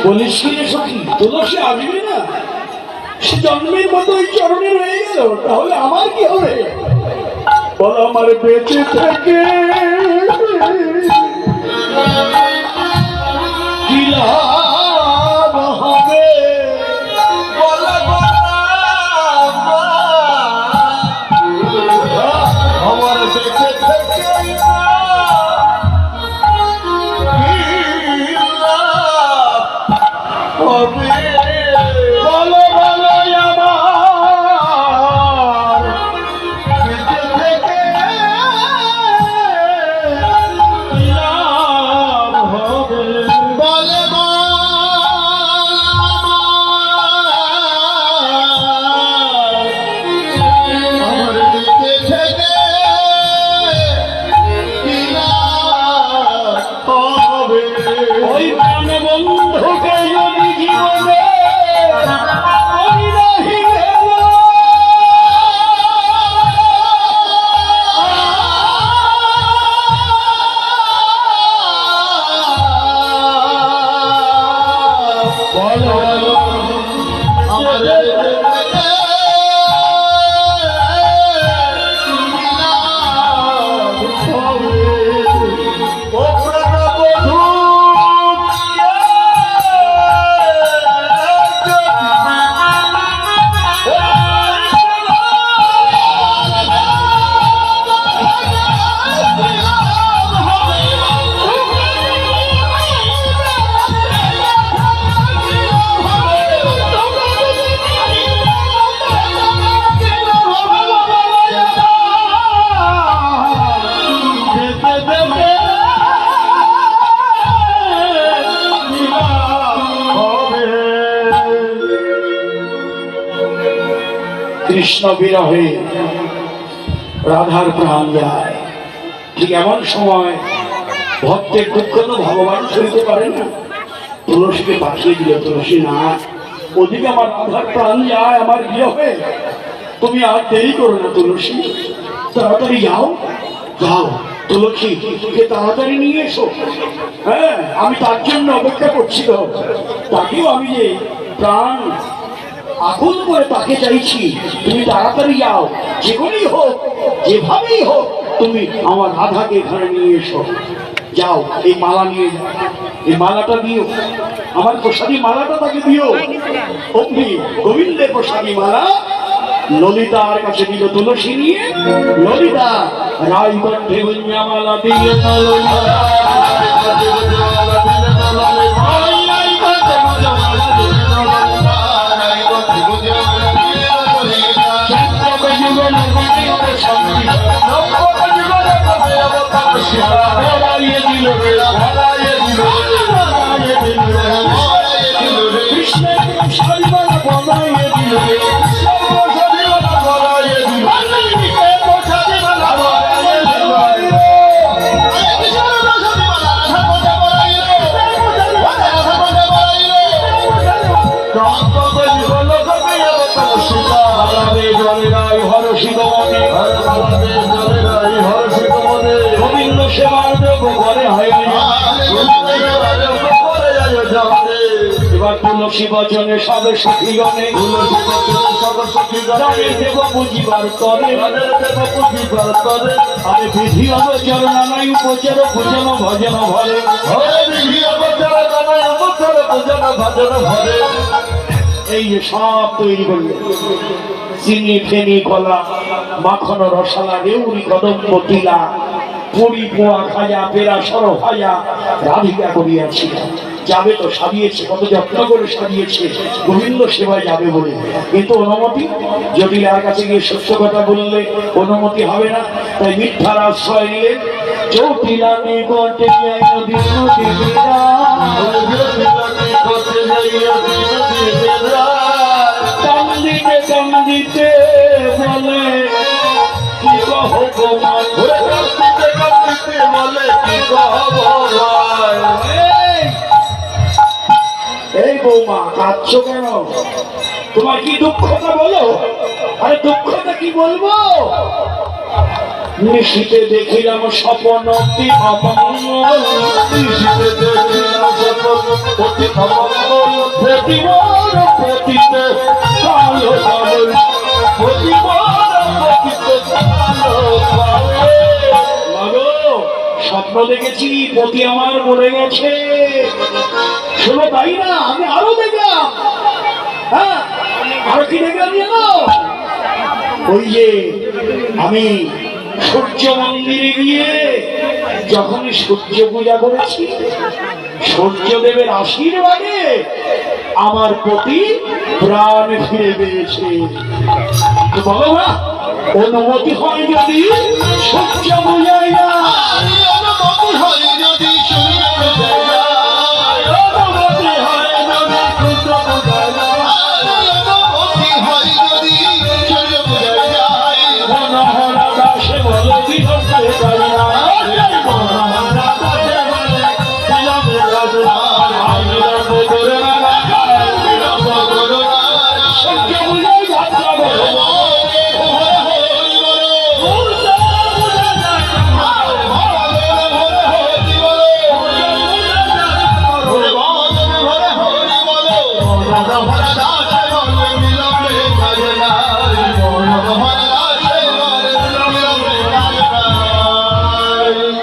বলিস কি সখী, তুলসী আসবে না? সে জন্মের মতো ওই চরণে রয়ে গেল, তাহলে আমার কি হবে? বলো আমার বেঁচে থেকে কি লাভ হবে? আমার বেঁচে থেকে হবে? বলো বলো আমার বেঁচে থেকে লাভ হবে? বলে আমার বেঁচে থেকে কি লাভ হবে? ওই প্রাণ বন্ধুকে যদি জীবনে আমি নাহি গেল, বলো বলো আমার কৃষ্ণ বিরহে রাধার প্রাণ যায়। ঠিক এমন সময় ভক্তের দুঃখ তো ভগবান সইতে পারেন না, তুলসীকে পাঠিয়ে দিল। তুলসী না, ওদিকে আমার রাধার প্রাণ যায় আমার বিরহে, তুমি আর দেরি করো না তুলসী, তাড়াতাড়ি যাও যাও। তুলসী কে তাড়াতাড়ি নিয়ে এসো। হ্যাঁ, আমি তার জন্য অপেক্ষা করছি। তো তাকেও আমি যে প্রাণ আকুল করে তাকে চাইছি, তুমি তাড়াতাড়ি যাও, যেখানেই হোক যেভাবেই হোক তুমি আমার রাধাকে এখানে নিয়ে এসো। যাও, এই মালা নিয়ে যাও, এই মালাটা দিও, আমার প্রসাদী মালাটা তাকে দিও। অগ্নি গোবিন্দের প্রসাদী মালা ললিতার কাছে দিল। তুলসী নিয়ে ললিতা রায় কণ্ঠে মালা দিয়ে গোবিন্দ সেবার করে হয়। এবার তুলসী বচনে সবে সখীগণে দেব বুঝিবার তরে আরে বিধি অবচর নানাই উপচার ভোজন ভজন ভরে এই যে সব তৈরি করবে। চিনি ফেনি কলা মাখন রসালা রেউরি কদম্ব টিলা পুরি পোয়া খাজা পেরা সর ভাজা রাধিকা করিয়াছি। যাবে তো সাজিয়েছে, কত যত্ন করে সাজিয়েছে গোবিন্দ সেবায় যাবে বলে, কিন্তু অনুমতি জটিলার কাছে গিয়ে সত্য কথা বললে অনুমতি হবে না, তাই মিথ্যার আশ্রয় নিলে জটিলা নিকটে কান্দিতে কান্দিতে বলে কি কহ বলে কি কহ। এই বৌমা কাঁদছো কেন? তোমার কি দুঃখটা বলো? আরে দুঃখটা কি বলবো? নিশীতে দেখিলাম স্বপ্ন অমঙ্গল, নিশীতে দেখিলাম স্বপ্ন দেখেছি পতি আমার মরে গেছে। শোনো তাই না, আমি আরো দেখলাম। হ্যাঁ, আরো কি দেখলাম জানো? ওই যে আমি সূর্য মন্দিরে গিয়ে যখন সূর্য পূজা করেছি, সূর্যদেবের আশীর্বাদে আমার প্রতি প্রাণ ফিরে পেয়েছে। বলো না, অনুমতি হয় যদি সূর্য পূজায় না, অনুমতি হয় যদি সূর্য পূজায় না, অনুমতি হয় যদি সূর্য পূজায় না, অনুমতি হয় যদি সূর্য পূজায় না, মনোহরা দাসে বলে বিধতে পারি না, মনোহরা দাসে বলে বিধতে পারি না, আমি রব করে না, রব করে না, সূর্য পূজায় যাত্রা বলো।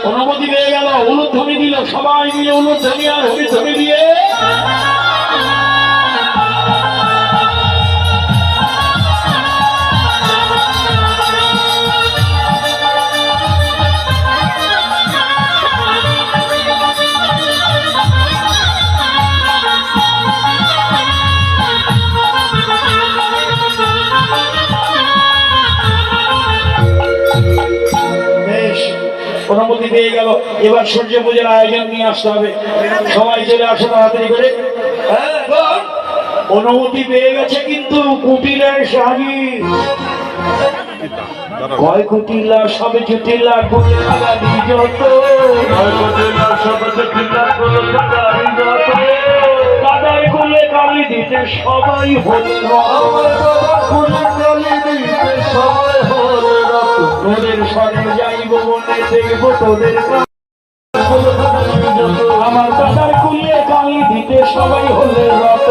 অনুমতি পেয়ে গেল, উলুধ্বনি দিল, সবাই মিলে উলুধ্বনি আর হরিধ্বনি দিয়ে অনুমতি পেয়ে গেল। এবার সূর্য পূজার আয়োজন নিয়ে আসতে হবে, সবাই চলে আসো তাড়াতাড়ি করে। অনুমতি পেয়ে গেছে, কিন্তু কুটিলে সাজি কয় কুটিলা সবে জুটিলা কুলে লাগাবি যত, কাদায় কুলে কালি দিতে সবাই হলে তোদের সঙ্গে যাইব বলে দেখবো তোদের, আমার দাদার কুলে কালি দিতে সবাই হলে রত,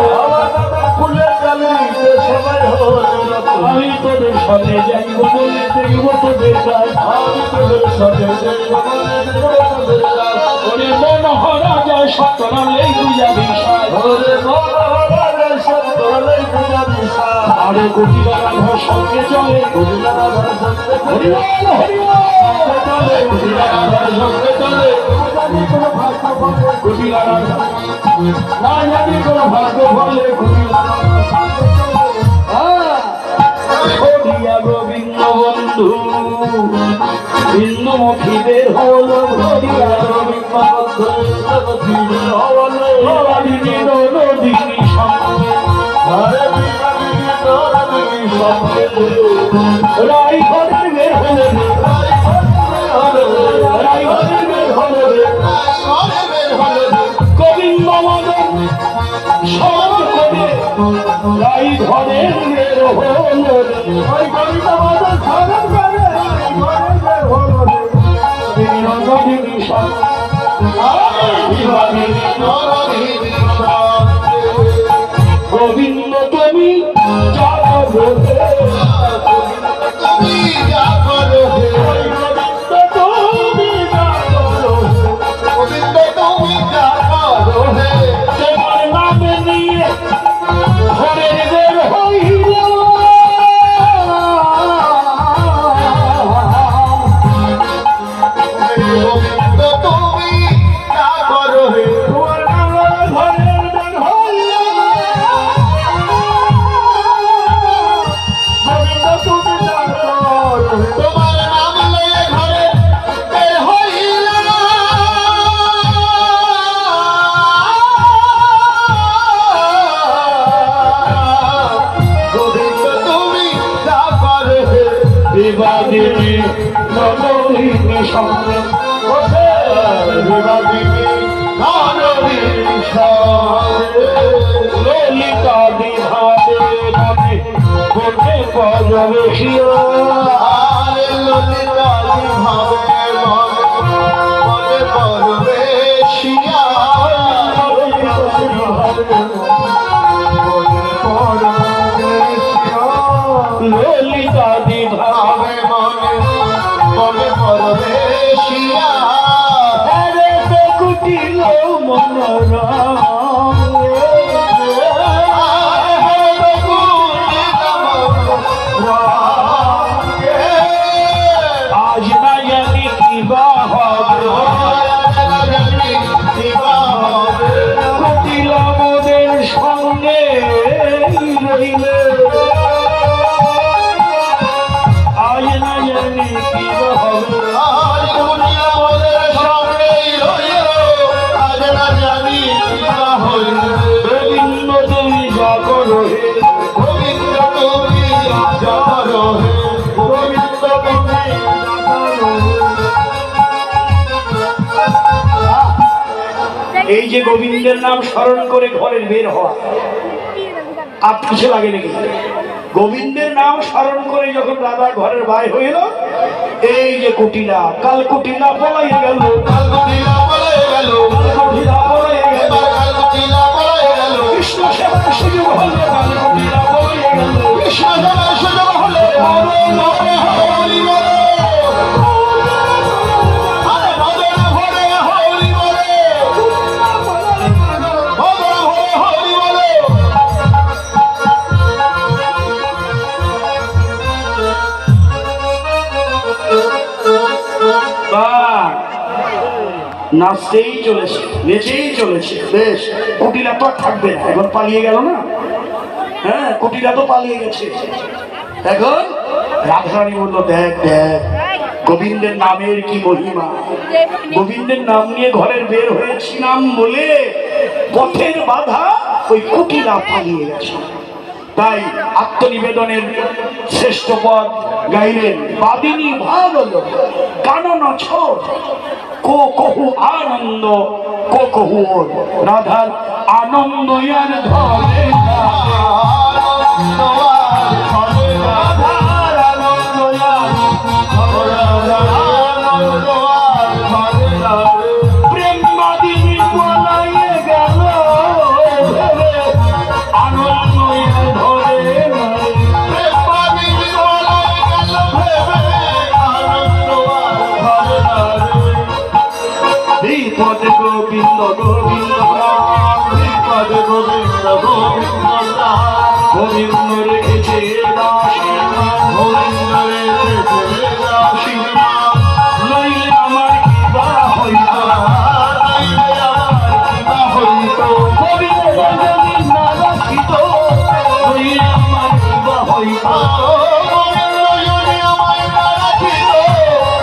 কুলে কালি দিতে সবাই হলে রত, আমি তোদের সঙ্গে যাইব বলে দেখবো তোদের কাজ, আমি তোদের সঙ্গে যাইব বলে দেখবো তোদের কাজ, ওরে মনোহরা যায় সত্যনালে পূজা বিষয়, ওরে মনোহরা যায় সত্যনালে পূজা বিষয়, আরে কুটিলা রাধার সঙ্গে চলে, কুটিলা রাধার সঙ্গে হরিবল হরিবল চলে, কুটিলা রাধার সঙ্গে চলে, কোনো ভাগ্য বলে কুটিলা রাধা, না জানি কোনো ভাগ্য বলে কুটিলা রাধা, গোবিন্দ বন্ধু বিন্দুমুখীদের হলো হরিয়া গোবিন্দ বন্ধু নদীর সঙ্গে রাই ঘরের বের হলে, রাই ঘরের বের হলে গোবিন্দ মদন সব করে রাই ঘরের বের হলে, গোবিন্দ মদন সব করে রাই ঘরের বের হলে, নদীর সঙ্গে গোবিন্দ তুমি যা করো, তুমি যা করো, গোবিন্দ তুমি যা করো, গোবিন্দ তুমি যা করো, তোমার নামে নিয়ে ঘরের বের হইল, গোবিন্দ তুমি যা করো, তোমার নামে ঘরের বের হইল, তোমার নাম লয়ে ঘরে বের হইল, গোবিন্দ তুমি যা করে বিবাদিনী নবীনী সঙ্গে, বিবাদিনী নবীনী সঙ্গে, ললিতা বিভাদে মনে কোটে পরবেশিয়া, আরে ললিতা বিভাদে মনে পরবেশিয়া, বলিলে আজ না জানি কি হবে, আজ কুটিলা মোদের সঙ্গেই রইল, আজ না জানি কি হইল। গোবিন্দ তুমি যা করো হে, গোবিন্দ তুমি যা করো হে, গোবিন্দ তুমি যা করো হে। এই যে গোবিন্দের নাম স্মরণ করে ঘরের বের হওয়া, আর কিছু লাগে নাকি? গোবিন্দের নাম স্মরণ করে যখন রাধা ঘরের বাইর হইল, এই যে কুটিলা, কাল কুটিলা পলাইয়া গেল, কাল কুটিলা পলাইয়া গেল, কুটিলা পলাইয়া গেল, এবার কাল কুটিলা পলাইয়া গেল। কৃষ্ণ সেবার সুযোগ হলে কাল কুটিলা পলাইয়া গেল, কৃষ্ণ সেবার সুযোগ হলে হরে হরে হরি বলে, আরে মদন ভরে হরি বলে, মদন ভরে হরি বলে। বাহ! নাচতেই চলেছে, নেচেই চলেছে। বেশ, কুটিলা তো আর থাকবে না, এখন পালিয়ে গেল না। হ্যাঁ, কুটিলা তো পালিয়ে গেছে। এখন রাধারানী বলল, দেখ দেখ গোবিন্দের নামের কি মহিমা। গোবিন্দের নাম নিয়ে ঘরের বের হয়েছিলাম বলে পথের বাধা ওই কুটিলা পালিয়ে গেছে। তাই আত্মনিবেদনের শ্রেষ্ঠ পদ গাইলেন, বাদিনী ভাগল কানন ছোট, কো কহু আনন্দ, কো কহু ওর। রাধার আনন্দ আর ধরে না, রাধার আনন্দ আর ধরে না। প্রেম বাদিনী বলাইয়ে গেল, আনন্দ আর ধরে না। প্রেম বাদিনী বলাইয়া গেল ভেবে, আনন্দ আর ধরে না রে। বিপদে গোবিন্দ গোবিন্দ প্রাণ, বিপদে গোবিন্দ গোবিন্দ প্রাণ, গোবিন্দ রেখেছে দাসীমান, গোবিন্দ রেখেছে দাসীমান। নইলে আমার কিবা হইত, নইলে আমার কিবা হইত। গোবিন্দ যদি না রাখিত, নইলে আমার কিবা হইত। গোবিন্দ যদি আমায় না রাখিত,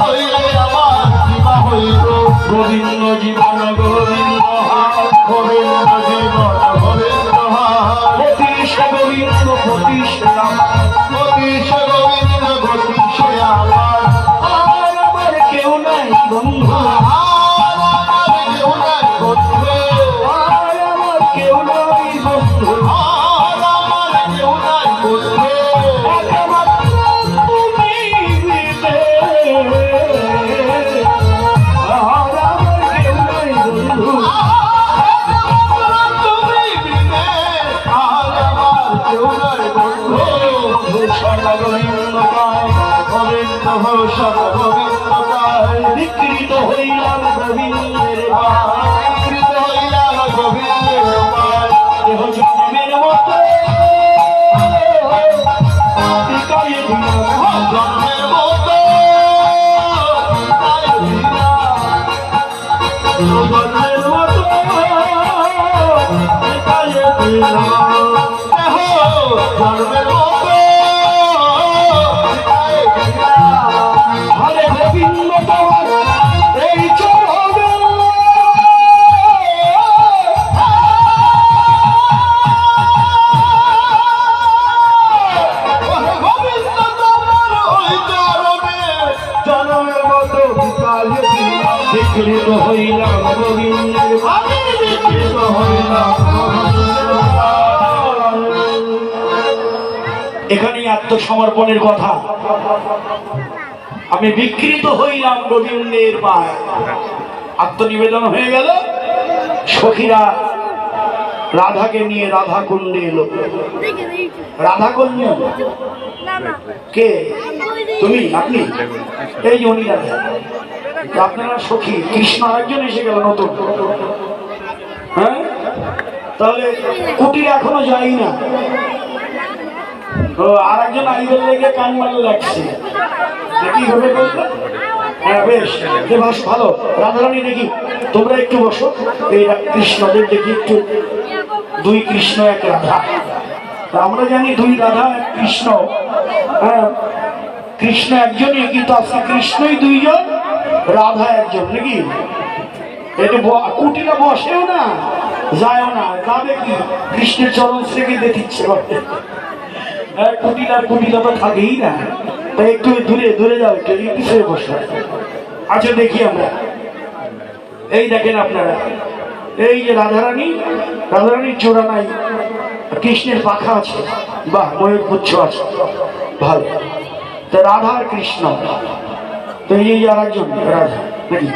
হইলে আমার কিবা হইত। গোবিন্দ জীবন গোবিন্দ হার, গোবিন্দ জীবন গোবিন্দ হার, পতিশ গোবিন্দ পতিশ রাম, গতিশ গোবিন্দ গতিশ আমার। আর আমার কেউ নাই বন্ধু, আর আমার কেউ নাই বন্ধু, আর আমার কেউ নাই বন্ধু। আর আমার কেউ নাই বন্ধু। একমাত্র তুমি দিতে, আর আমার কেউ নাই বন্ধু। তুমি বিনে আর আমার কেউ নাই বন্ধু। ভূষণ গোবিন্দ পায়, গোবিন্দ ভূষণ গোবিন্দ পায়, বিকৃত হইলাম গোবিন্দের পায়। বিকৃত হইলাম গোবিন্দের পায়। দেহ জন্মের মতো বিকায়ে দিলাম, জন্মের মতো তাই দিলাম, জন্মের মতো বিকায়ে দিলাম। দেহ জন্মের মতো তাই দিলাম। হরে গোবিন্দ তোমার এই চরণে, ওহে গোবিন্দ তোমার ওই চরণে জন্মের মতো বিকায়ে দিলাম। বিকৃত হইলাম গোবিন্দের পায়। আমি বিকৃত হইলাম গোবিন্দের পায়। এখানেই আত্মসমর্পণের কথা। আমি বিকৃত হইলাম গোবিন্দের পায়। আত্মনিবেদন হয়ে গেল। সখীরা রাধাকে নিয়ে রাধা কুণ্ডে এলো। রাধা কুণ্ড কে? তুমি? আপনি? এই যে উনি রাধা। আপনারা সখী, কৃষ্ণ আরেকজন এসে গেল নতুন। হ্যাঁ, তাহলে কুটির এখনো যাই না। ও আর একজন আইবেল লেগে কান মালে লাগছে, কি হবে বলতো? হ্যাঁ বেশ, বেশ ভালো। রাধারানী দেখি তোমরা একটু বসো, এই কৃষ্ণদের দেখি একটু, দুই কৃষ্ণ এক রাধা। তা আমরা জানি দুই রাধা এক কৃষ্ণ, হ্যাঁ কৃষ্ণ একজনই, কিন্তু আজকে কৃষ্ণই দুইজন, রাধা একজন, নাকি? এটা কুটিরা বসেও না, যায়ও না, যাবে কি কৃষ্ণের চরণ থেকে দেখতে ইচ্ছে করে। কুটিরা তো থাকেই না, তাই একটু দূরে যাও, একটু পিছিয়ে বসে। আচ্ছা দেখি আমরা, এই দেখেন আপনারা, এই যে রাধারানীর জোড়া নাই, কৃষ্ণের পাখা আছে, বাহ, ময়ূর পুচ্ছ আছে, ভালো। তা রাধা আর কৃষ্ণ, তো এই আর একজন রাধা, নাকি?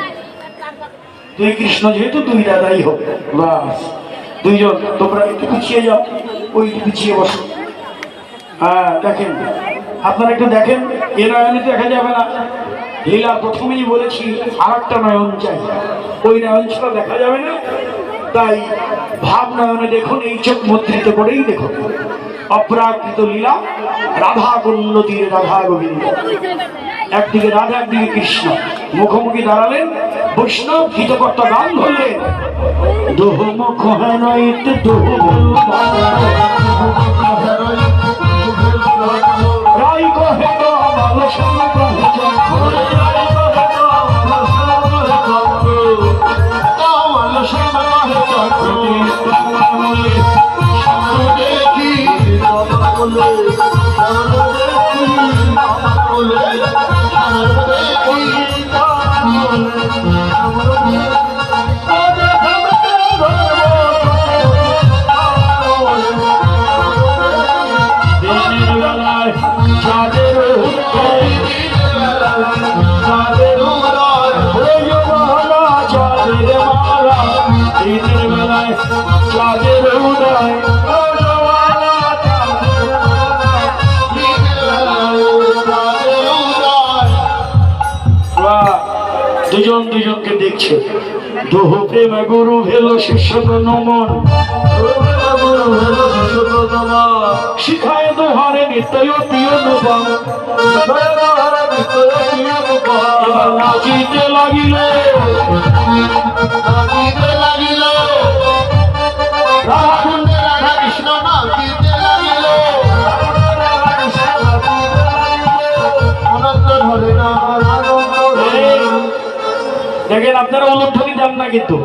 দুই কৃষ্ণ যেহেতু দুই রাধাই হবে, বাস দুইজন। তোমরা একটু পিছিয়ে যাও, ওই পিছিয়ে বসো। হ্যাঁ দেখেন, আপনারা একটু দেখেন, এ নয়নে দেখা যাবে না। লীলা প্রথমেই বলেছি আর একটা নয়ন চাই, ওই নয়ন ছাড়া দেখা যাবে না। তাই ভাব নয়নে দেখুন, এই চোখ মুদ্রিত করেই দেখুন। অপ্রাকৃত লীলা, রাধা কুন্নতির রাধা গোবিন্দ, একদিকে রাধা একদিকে কৃষ্ণ, মুখোমুখি দাঁড়ালেন। বৈষ্ণব গীতকর্তা গান ধরলেন, দোহ মুখ হেনইতে দোহ রাই কহে তো আমার সঙ্গ দুজন দুজনকে দেখছে। দোহ প্রেম গুরু ভেল শিষ্য নমন, শিখায় দোহারে নিত্যয় প্রিয় নবাম, নাচিতে লাগিল রাধা কৃষ্ণ নাচিতে লাগিল, আনন্দ ধরে না। দেখেন আপনারা অনুধ্বনি দেন না কিন্তু,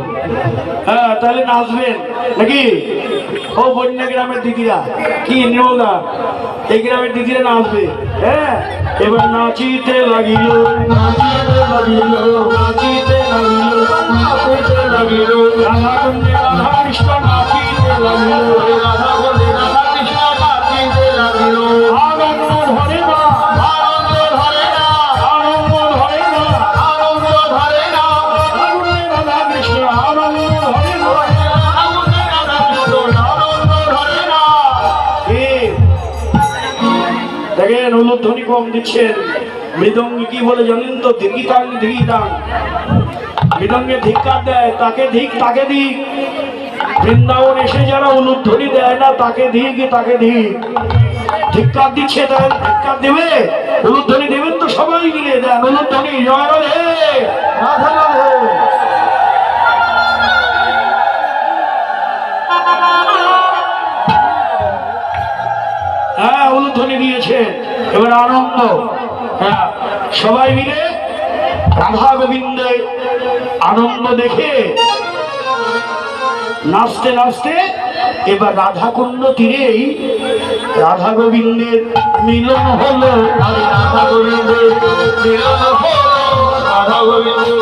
হ্যাঁ তাহলে নাচবেন নাকি? ও বন্যা গ্রামের দিদিরা, কি নিয়মদা, এই গ্রামের দিদিরা নাচবে। হ্যাঁ এবার নাচিতে লাগিল, নাচিতে লাগিল, নাচিতে লাগিল, নাচিতে লাগিল, রাধা কুণ্ডে রাধা কৃষ্ণ নাচিতে লাগিল, রাধা কুণ্ডে রাধা কৃষ্ণ নাচিতে লাগিল। আনন্দ ধরে না, আনন্দ ধরে না, আনন্দ ধরে না, আনন্দ ধরে না, রাধা কৃষ্ণ আনন্দ ধরে না, রাধা কৃষ্ণ আনন্দ ধরে না। দেখেন অনুধ্বনি কম দিচ্ছেন। মৃদঙ্গে কি বলে জানেন তো? ধিকিতাং ধিকিতাং, মৃদঙ্গে ধিক্কার দেয়, তাকে ধিক তাকে ধিক। বৃন্দাবন এসে যারা অনুধ্বনি দেয় না, তাকে ধিক তাকে ধিক। ধিক্কার দিচ্ছে, তাই ধিক্কার দেবে, অনুধ্বনি দেবেন তো সবাই মিলে দেন অনুধ্বনি। জয় রাধে, রাধে রাধে। হ্যাঁ অনুধ্বনি দিয়েছে, এবার আনন্দ। হ্যাঁ সবাই মিলে রাধা গোবিন্দে আনন্দ দেখে নাচতে নাচতে এবার রাধা কুণ্ড তীরেই রাধা গোবিন্দের মিলন হলো। রাধা গোবিন্দের মিলন হলো, রাধা গোবিন্দের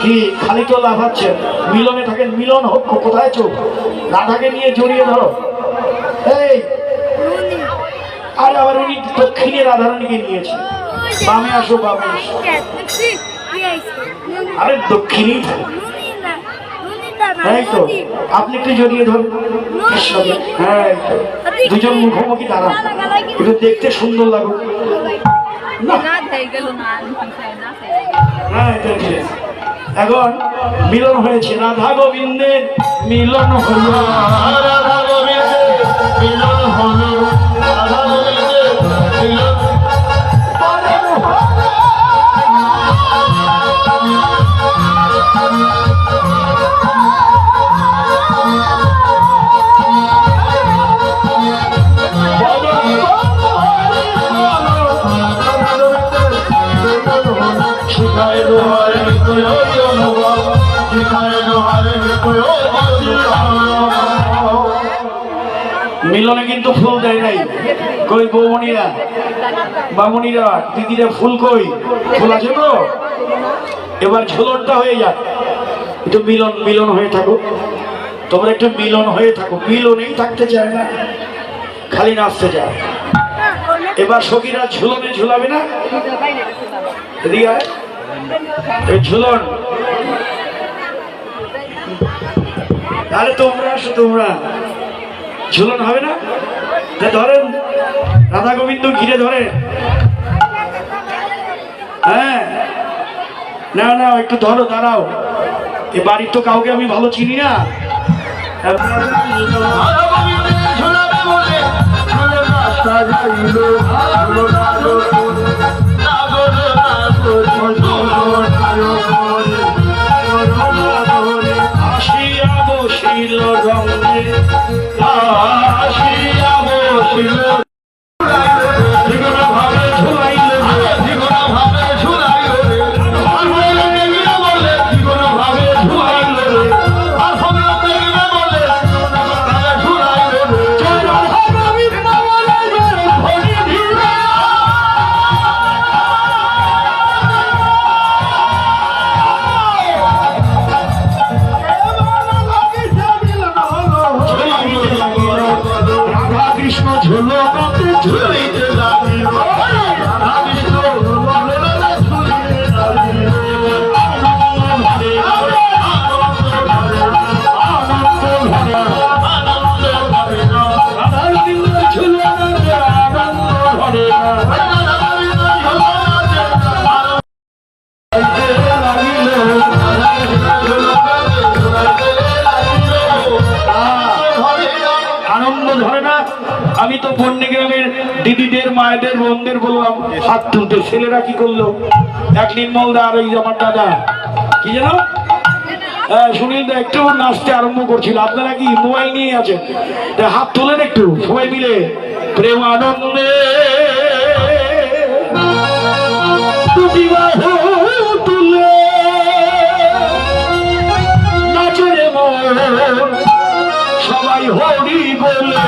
কি খালি তো লাফাচ্ছেন? মিলনে থাকেন, মিলন হোক। কোথায় চোখ? রাধাকে নিয়ে জড়িয়ে ধরো। এই আর আবার উনি দক্ষিণে রাধারানীকে নিয়েছে, বামে আসো, বামে আসো। আরে দক্ষিণেই থাকে। তাই তো আপনি একটু জড়িয়ে ধরুন কৃষ্ণকে। হ্যাঁ দুজন মুখোমুখি দাঁড়ান, একটু দেখতে সুন্দর লাগুক না? হ্যাঁ এটা ঠিক আছে। এখন মিলন হয়েছে, রাধা গোবিন্দের মিলন হলো। রাধা গোবিন্দের মিলন হলো, রাধা গোবিন্দের মিলন শিখায় দোহারে প্রয়োজন, শিখায় দোহারে মিলনে কিন্তু ফুল দেয় নাই। কই বৌমণিরা, বামুনিরা, দিদিরা ফুল কই? ফুল আছে তো? এবার ঝোলনটা হয়ে যাক, একটু মিলন মিলন হয়ে থাকো, তোমরা একটু মিলন হয়ে থাকো। মিলনেই থাকতে চায় না, খালি নাচতে চায়। এবার সখীরা ঝুলনে ঝুলাবে না, এদিকে আয়। এই ঝুলন, তাহলে তোমরা আসো, তোমরা ঝুলন হবে না? ধরেন রাধা গোবিন্দ ঘিরে ধরে। হ্যাঁ, না না একটু ধরো, দাঁড়াও। এ বাড়ির তো কাউকে আমি ভালো চিনি না। আসিয়া বসিল রঙে, আসিয়া বসিল ভাবে ঝুলাইল, ভাবে ঝুলাইল রে, বলে ভাবে ঝুলাইল রে, আর সঙ্গে বলে ভাবে ঝুলাইল রে। রাধা কৃষ্ণ ঝুলনাতে ঝুলাইতে লাগিল, রাধা কৃষ্ণ ঝুলনাতে ঝুলাইতে লাগিল। রাধা গোবিন্দ ঝুলনাতে আনন্দ ভরে আনন্দ ধরে না। আমি তো পণ্ডিগ্রামের দিদিদের, মায়েদের, বোনদের বললাম হাত তুলতে, ছেলেরা কি করলো? এক নির্মল দা আর ওই আমার দাদা কি যেন সুনীল দা একটু নাচতে আরম্ভ করছিল। আপনারা কি মোবাইল নিয়ে আছেন? হাত তোলেন একটু সবাই মিলে, প্রেম আনন্দে দুটি বাহু তুলে নাচে রে মন, সবাই হরি বলে।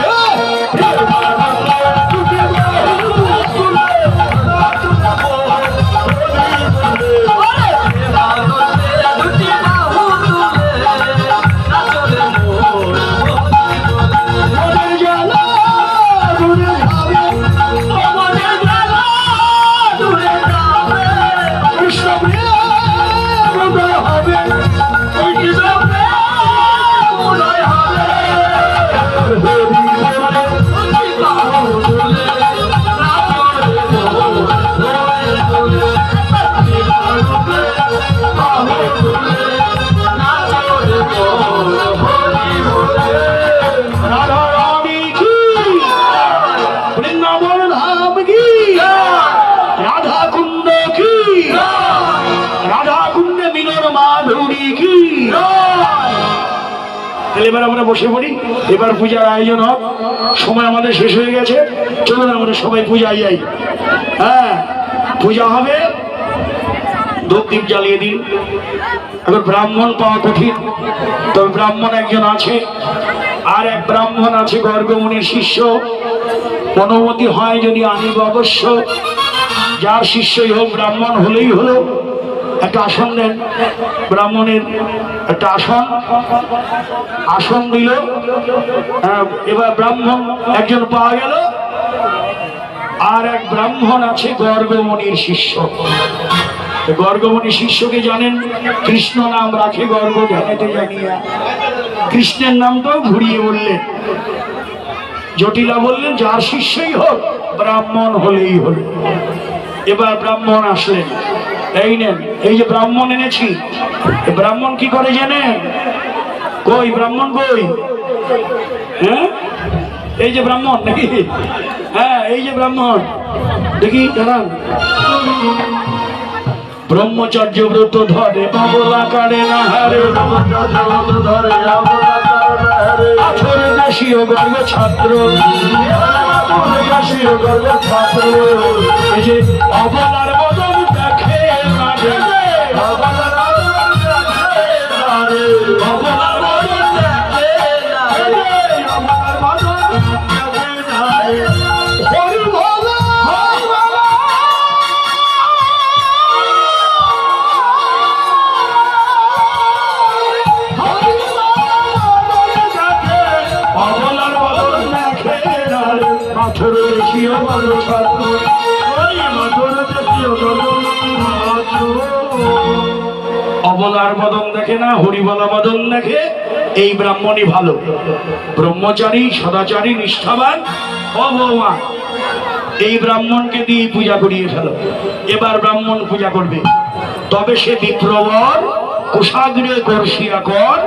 এবার আমরা বসে পড়ি, এবার পূজার আয়োজন হোক। সময় আমাদের শেষ হয়ে গেছে, চলুন আমরা সবাই পূজায় যাই। হ্যাঁ, পূজা হবে, ধূপ দ্বীপ জ্বালিয়ে দিন। এখন ব্রাহ্মণ পাওয়া কঠিন, তবে ব্রাহ্মণ একজন আছে, আর এক ব্রাহ্মণ আছে গর্গমুনির শিষ্য। অনুমতি হয় যদি আনিব অবশ্য, যার শিষ্যই হোক, ব্রাহ্মণ হলেই হলো। একটা আসন দেন, ব্রাহ্মণের একটা আসন দিল। এবার ব্রাহ্মণ একজন পাওয়া গেল, আর এক ব্রাহ্মণ আছে গর্গমুনির শিষ্য। গর্গমুনির শিষ্যকে জানেন, কৃষ্ণ নাম রাখে গর্গ ধ্যানেতে জানিয়া। কৃষ্ণের নামটাও ঘুরিয়ে বললেন, জটিলা বললেন যার শিষ্যই হোক, ব্রাহ্মণ হলেই হল। এবার ব্রাহ্মণ আসলেন, এই নেন, এই যে ব্রাহ্মণ এনেছি, এই ব্রাহ্মণ কি করে জানেন? কই ব্রাহ্মণ কই? হ্যাঁ, এই যে ব্রাহ্মণ নাকি? হ্যাঁ, এই যে ব্রাহ্মণ, দেখি দাঁড়ান। ব্রহ্মচর্য ব্রত ধরে বাবলা কারে না হারে, আঠর দেশীয় গর্ব ছাত্র, এই যে অবলার বদন দেখে না রে, অবলার বদন দেখে না রে, অবলার বদন দেখে না রে। হরি বল, হরি বল। অবলার বদন দেখে না, হরিবলা বদন দেখে। এই ব্রাহ্মণই ভালো, ব্রহ্মচারী, সদাচারী, নিষ্ঠাবান। ও বৌমা, এই ব্রাহ্মণকে দিয়ে পূজা করিয়ে ফেলো। এবার ব্রাহ্মণ পূজা করবে, তবে সে বিপ্রবর, কোষাগ্রে কর্ষিয়া কর,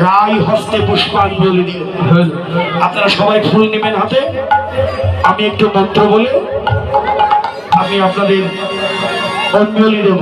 রায় হস্তে পুষ্পাঞ্জলি দিয়ে। আপনারা সবাই ফুল নেবেন হাতে, আমি একটু মন্ত্র বলে আমি আপনাদের অঞ্জলি দেব।